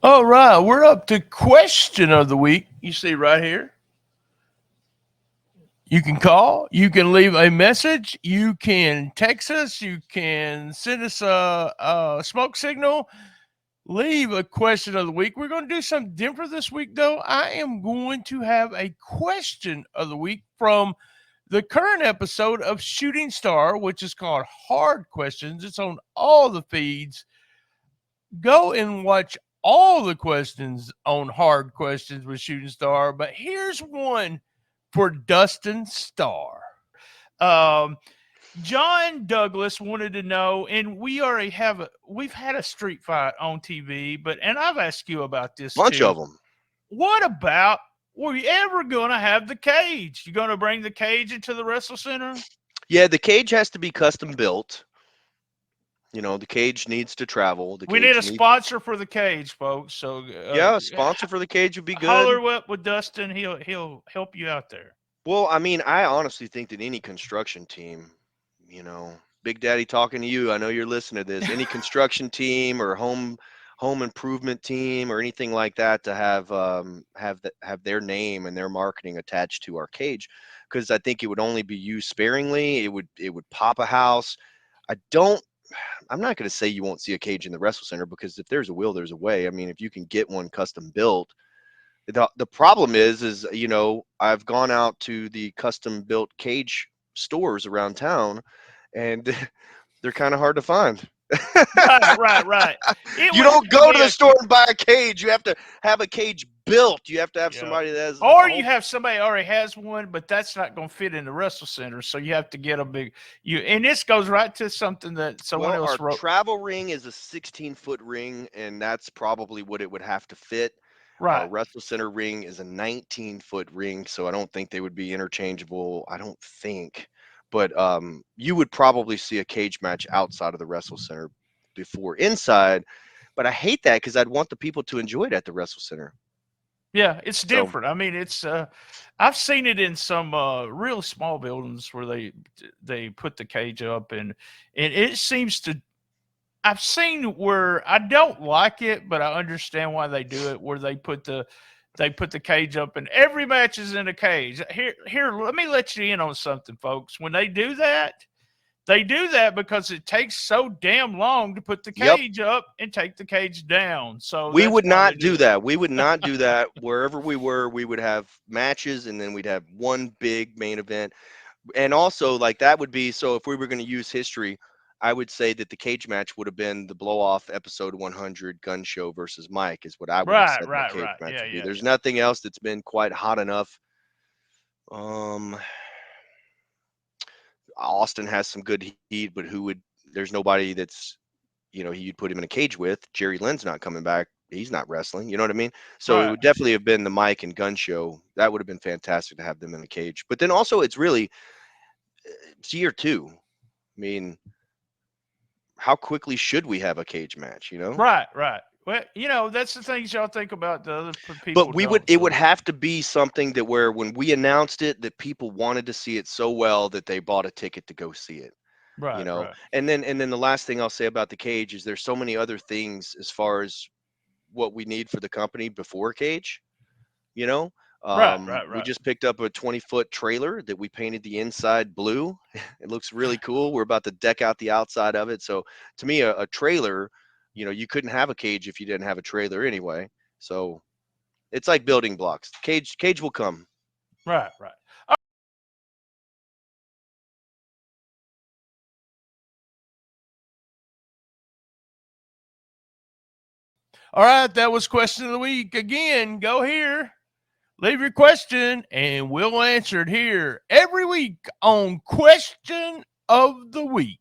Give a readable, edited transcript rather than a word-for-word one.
All right, we're up to question of the week. You see right here. You can call, you can leave a message, you can text us, you can send us a smoke signal, leave a question of the week. We're going to do something different this week, though. I am going to have a question of the week from the current episode of Shooting Star, which is called Hard Questions. It's on all the feeds. Go and watch all the questions on Hard Questions with Shooting Star. But here's one for Dustin Starr. Um, John Douglas wanted to know, and we've had a street fight on TV, and I've asked you about this Bunch too. of them. What about, were you ever going to have the cage? You going to bring the cage into the Wrestle Center? Yeah, the cage has to be custom built. The cage needs to travel. We need a sponsor for the cage, folks. So yeah, a sponsor for the cage would be good. Holler up with Dustin. He'll help you out there. Well, I mean, I honestly think that any construction team, Big Daddy talking to you, I know you're listening to this. Any construction team or home improvement team or anything like that to have their name and their marketing attached to our cage, because I think it would only be used sparingly. It would pop a house. I'm not going to say you won't see a cage in the Wrestle Center, because if there's a will, there's a way. I mean, if you can get one custom built, the problem is I've gone out to the custom built cage stores around town, and they're kind of hard to find. Right. You don't go to the store and buy a cage. You have to have a cage built. You have to have somebody that has, or you have somebody already has one, but that's not going to fit in the Wrestle Center. So you have to get a big and this goes right to something that someone else wrote. Our travel ring is a 16-foot ring, and that's probably what it would have to fit. Right. Our Wrestle Center ring is a 19-foot ring, so I don't think they would be interchangeable. I don't think. But you would probably see a cage match outside of the Wrestle Center before inside. But I hate that, because I'd want the people to enjoy it at the Wrestle Center. Yeah, it's different. I mean, it's I've seen it in some real small buildings where they put the cage up, and it seems to. I've seen where I don't like it, but I understand why they do it. Where they put the cage up, and every match is in a cage. Here, let me let you in on something, folks. When they do that because it takes so damn long to put the cage up and take the cage down. So we would not do that. We would not do that. Wherever we were, we would have matches, and then we'd have one big main event. And also, like, that would be, so if we were going to use history, I would say that the cage match would have been the blow-off episode 100 Gun Show versus Mike, is what I would have said the cage match would be. There's nothing else that's been quite hot enough. Austin has some good heat, but there's nobody that's, you'd put him in a cage with. Jerry Lynn's not coming back. He's not wrestling. You know what I mean? So it would definitely have been the Mike and Gun Show. That would have been fantastic to have them in the cage. But then also, it's year 2. I mean, how quickly should we have a cage match, Right. Well, that's the things y'all think about the other people. But it would have to be something that where when we announced it, that people wanted to see it so well that they bought a ticket to go see it. Right. Right. And then the last thing I'll say about the cage is there's so many other things as far as what we need for the company before cage, Right. We just picked up a 20-foot trailer that we painted the inside blue. It looks really cool. We're about to deck out the outside of it. So to me, a trailer, you couldn't have a cage if you didn't have a trailer anyway. So it's like building blocks. Cage will come. Right. All right, that was question of the week. Again, go here, leave your question, and we'll answer it here every week on Question of the Week.